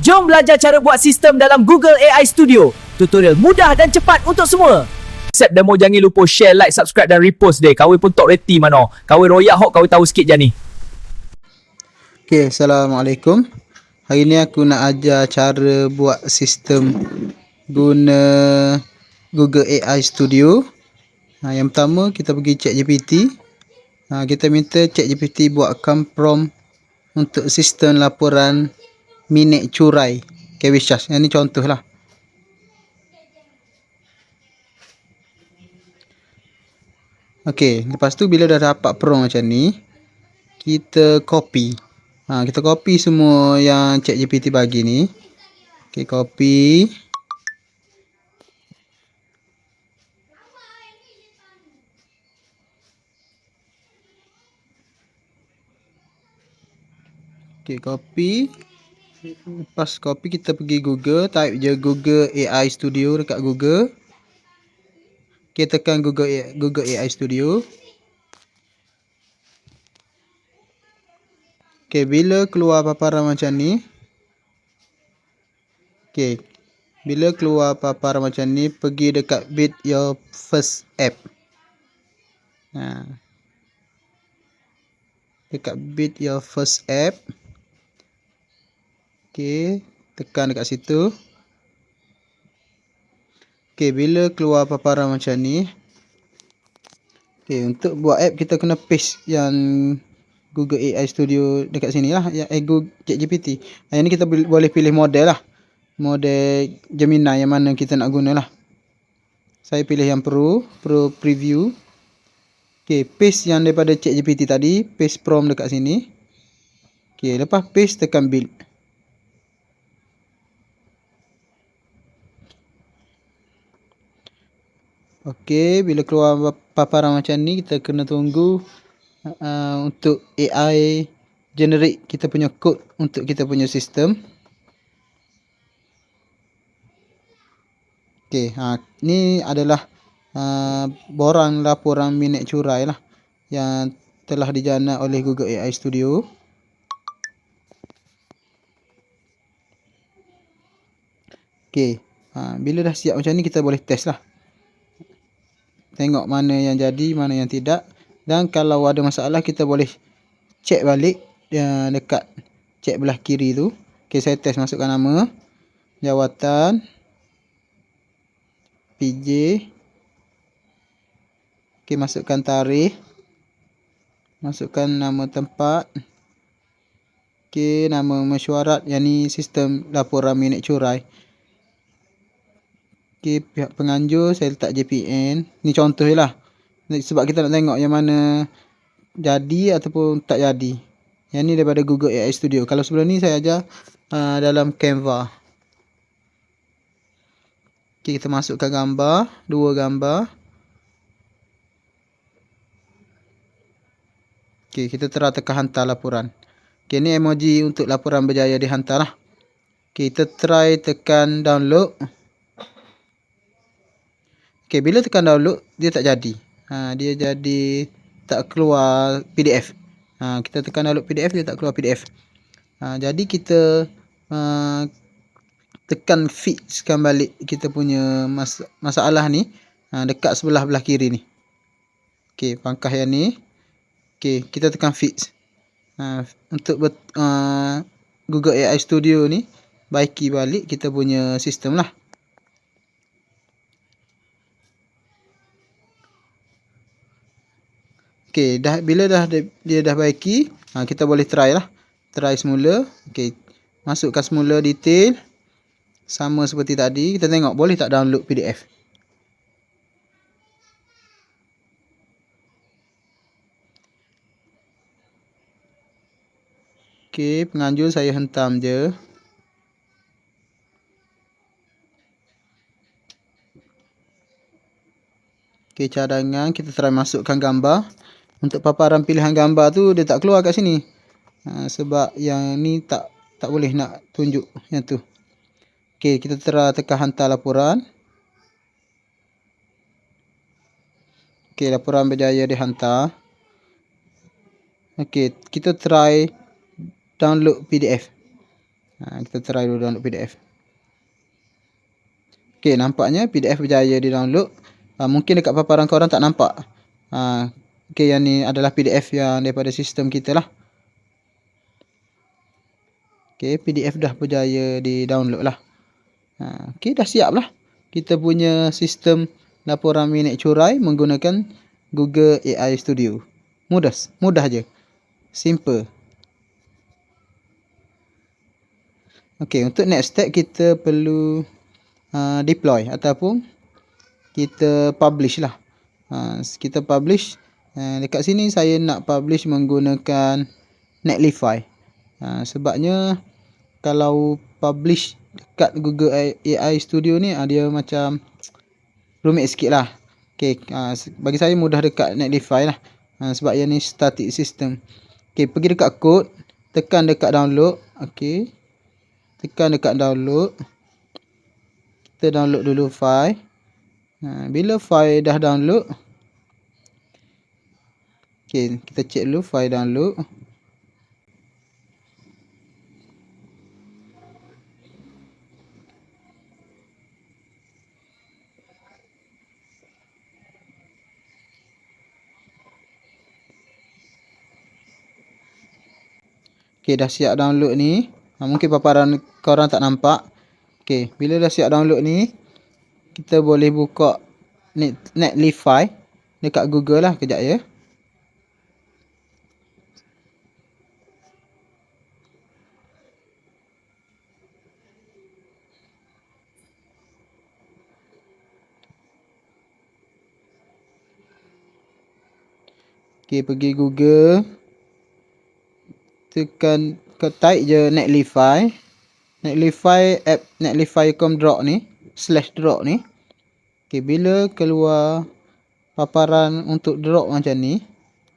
Jom belajar cara buat sistem dalam Google AI Studio. Tutorial mudah dan cepat untuk semua. Set demo jangan lupa share, like, subscribe dan repost deh. Kawin pun tak reti mana. Kawin royak hok kawin tahu sikit je ni. Okay, Assalamualaikum. Hari ni aku nak ajar cara buat sistem guna Google AI Studio. Yang pertama kita pergi ChatGPT. Kita minta ChatGPT buatkan prompt untuk sistem laporan minit curai carriage charge. Yang ni contoh lah. Okey, lepas tu bila dah dapat prompt macam ni, kita copy. Kita copy semua yang ChatGPT bagi ni. Okey, copy. Okey, copy. Lepas copy kita pergi Google, type je Google AI Studio dekat Google. Okay, tekan Google AI Studio. Okay, bila keluar paparan macam ni, okay, bila keluar paparan macam ni, pergi dekat build your first app. Dekat build your first app. Okay, tekan dekat situ. Okay, bila keluar paparan macam ni, okay, untuk buat app kita kena paste yang Google AI Studio dekat sini lah, Google ChatGPT. Yang ni kita boleh pilih model lah, model Gemini yang mana kita nak guna lah. Saya pilih yang Pro Preview. Okay, paste yang daripada ChatGPT tadi, paste prompt dekat sini. Okay, lepas paste tekan build. Okey, bila keluar paparan macam ni, kita kena tunggu untuk AI generate kita punya code untuk kita punya sistem. Okey, ni adalah borang laporan minit curai lah yang telah dijana oleh Google AI Studio. Okey, bila dah siap macam ni, kita boleh test lah. Tengok mana yang jadi, mana yang tidak. Dan kalau ada masalah, kita boleh check balik dekat check belah kiri tu. Okay, saya test masukkan nama, jawatan, PJ. Okay, masukkan tarikh, masukkan nama tempat. Okay, nama mesyuarat, yang ni sistem laporan minit curai. Okay, pihak penganjur saya letak JPN. Ni contoh je lah, sebab kita nak tengok yang mana jadi ataupun tak jadi. Yang ni daripada Google AI Studio. Kalau sebelum ni saya ajar dalam Canva. Okay, kita masukkan gambar, 2 gambar. Okay, kita tekan hantar laporan. Okay, ni emoji untuk laporan berjaya dihantar lah. Okay, kita try tekan download. Okay, bila tekan download, dia tak jadi. Dia jadi tak keluar PDF. Kita tekan download PDF, dia tak keluar PDF. Jadi kita tekan fixkan balik kita punya masalah ni dekat sebelah kiri ni. Okay, pangkah yang ni. Okay, kita tekan fix. Untuk Google AI Studio ni baiki balik kita punya sistem lah. Okay, bila dia dah baiki, kita boleh try lah. Try semula. Okay, masukkan semula detail. Sama seperti tadi. Kita tengok boleh tak download PDF. Okay, penganjur saya hentam je. Okay, cadangan kita try masukkan gambar. Untuk paparan pilihan gambar tu dia tak keluar kat sini. Sebab yang ni tak boleh nak tunjuk yang tu. Okay, kita tekan hantar laporan. Okay, laporan berjaya dihantar. Okay, kita try download PDF. Kita try dulu download PDF. Okey, nampaknya PDF berjaya di download. Mungkin dekat paparan korang tak nampak. Okey, yang ni adalah PDF yang daripada sistem kita lah. Okey, PDF dah berjaya di download lah. Okey, dah siap lah kita punya sistem laporan minit curai menggunakan Google AI Studio. Mudah je. Simple. Okey, untuk next step kita perlu deploy ataupun kita publish lah. Kita publish. Dekat sini saya nak publish menggunakan Netlify. Sebabnya kalau publish dekat Google AI Studio ni dia macam rumit sikit lah. Okay, bagi saya mudah dekat Netlify lah. Sebab yang ni static system. Okay, pergi dekat code, tekan dekat download. Okay, tekan dekat download. Kita download dulu file. Bila file dah download, okay, kita check dulu file download. Okay, dah siap download ni. Mungkin paparan korang tak nampak. Okay, bila dah siap download ni, kita boleh buka Netlify dekat Google lah. Kejap ya. Okay, pergi Google. Tekan type je Netlify. Netlify app Netlify.com drop ni /drop ni. Okay, bila keluar paparan untuk drop macam ni,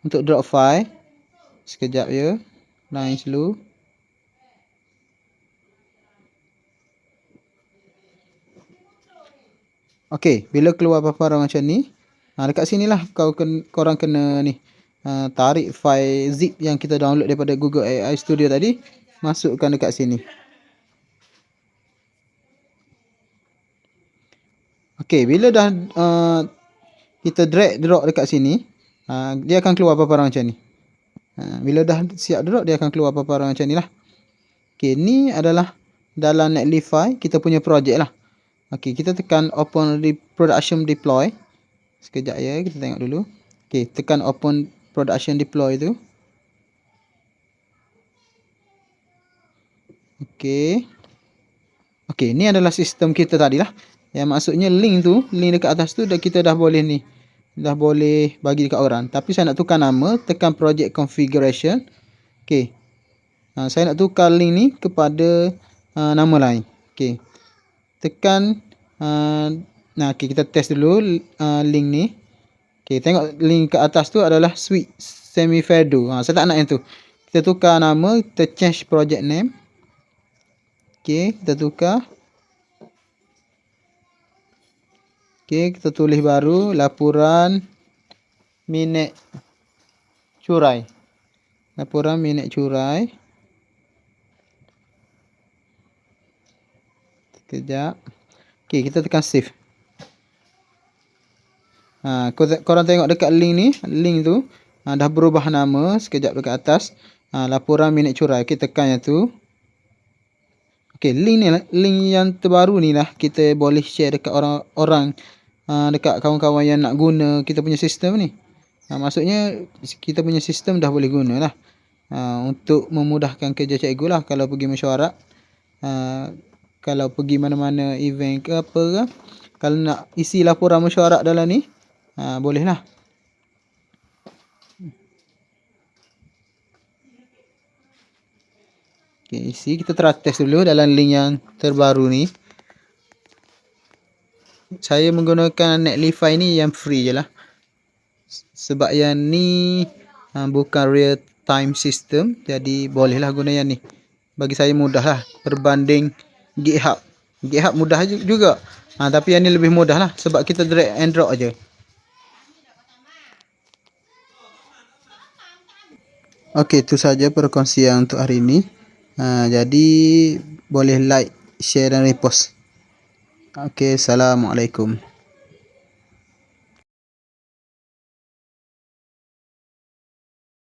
untuk drop file, sekejap ya, line slow. Okay, bila keluar paparan macam ni, dekat sinilah korang kena ni tarik file zip yang kita download daripada Google AI Studio tadi, masukkan dekat sini. Okey, bila dah kita drag drop dekat sini, dia akan keluar paparan macam ni. Bila dah siap drop, dia akan keluar paparan macam ni lah. Okey, ni adalah dalam Netlify kita punya projek lah. Okey, kita tekan open production deploy. Sekejap ya, kita tengok dulu. Okey, tekan open production deploy tu. Okey. Okey, ni adalah sistem kita tadi lah. Yang maksudnya link dekat atas tu kita dah boleh ni. Dah boleh bagi dekat orang. Tapi saya nak tukar nama, tekan project configuration. Okey. Saya nak tukar link ni kepada nama lain. Okey. Tekan okey, kita test dulu link ni. Okey, tengok link kat atas tu adalah Sweet Semi-Fado. Saya tak nak yang tu. Kita tukar nama, kita change project name. Okey, kita tukar. Okey, kita tulis baru laporan minit curai. Laporan minit curai. Sekejap. Okey, kita tekan save. Korang tengok dekat link tu dah berubah nama. Sekejap dekat atas, laporan minit curai. Okey, tekan yang tu. Okey, link yang terbaru ni lah kita boleh share dekat orang-orang, dekat kawan-kawan yang nak guna kita punya sistem ni. Maksudnya kita punya sistem dah boleh guna lah, untuk memudahkan kerja cikgu lah. Kalau pergi mesyuarat, kalau pergi mana-mana event ke apa ke, kalau nak isi laporan mesyuarat dalam ni, boleh lah. Okay, isi. Kita try test dulu dalam link yang terbaru ni. Saya menggunakan Netlify ni yang free je lah. Sebab yang ni bukan real time system, jadi bolehlah guna yang ni. Bagi saya mudah lah berbanding GitHub. GitHub mudah juga, tapi yang ni lebih mudah lah sebab kita drag and drop aje. Okey, itu saja perkongsian untuk hari ini. Jadi boleh like, share dan repost. Okey, Assalamualaikum.